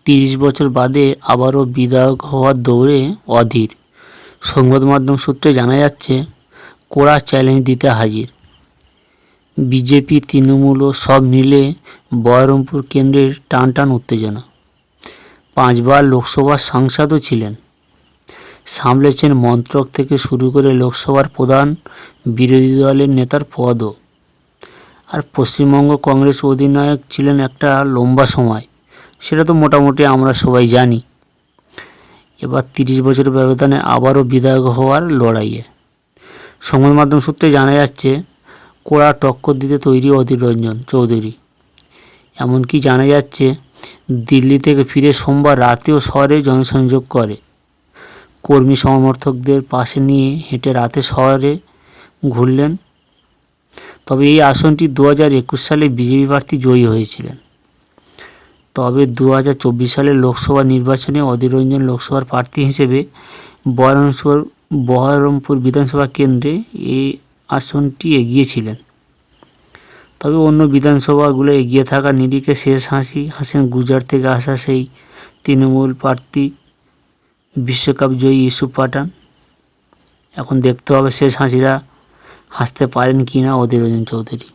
30 বছর বাদে আবারও বিধায়ক হওয়ার দৌড়ে অধীর। সংবাদ মাধ্যম সূত্রে জানা যাচ্ছে, কড়া চ্যালেঞ্জ দিতে হাজির বিজেপি, তৃণমূল ও সব মিলে বহরমপুর কেন্দ্রের টান উত্তেজনা। 5 বার লোকসভার সাংসদও ছিলেন, সামলেছেন মন্ত্রক থেকে শুরু করে লোকসভার প্রধান, বিরোধী দলের নেতার পদও। আর পশ্চিমবঙ্গ কংগ্রেস অধিনায়ক ছিলেন একটা লম্বা সময়, সেটা তো মোটামুটি আমরা সবাই জানি। এবার 30 বছরের ব্যবধানে আবারও বিধায়ক হওয়ার লড়াইয়ে। সংবাদ মাধ্যম সূত্রে জানা যাচ্ছে, কড়া টক্কর দিতে তৈরি অধীর রঞ্জন চৌধুরী। এমনকি জানা যাচ্ছে, দিল্লি থেকে ফিরে সোমবার রাতেও শহরে জনসংযোগ করে, কর্মী সমর্থকদের পাশে নিয়ে হেঁটে রাতে শহরে ঘুরলেন। তবে এই আসনটি 2021 সালে বিজেপি প্রার্থী জয়ী হয়েছিলেন। তবে 2024 সালের লোকসভা নির্বাচনে অধীর রঞ্জন লোকসভার প্রার্থী হিসেবে বহরমপুর বিধানসভা কেন্দ্রে এই আসনটি এগিয়েছিলেন। তবে অন্য বিধানসভাগুলো এগিয়ে থাকা নিরিখে শেষ হাসি হাসেন গুজরাট থেকে আসা সেই তৃণমূল প্রার্থী বিশ্বকাপ জয়ী ইউসুফ পাঠান। এখন দেখতে হবে শেষ হাসিরা হাসতে পারেন কিনা অধীর রঞ্জন চৌধুরী।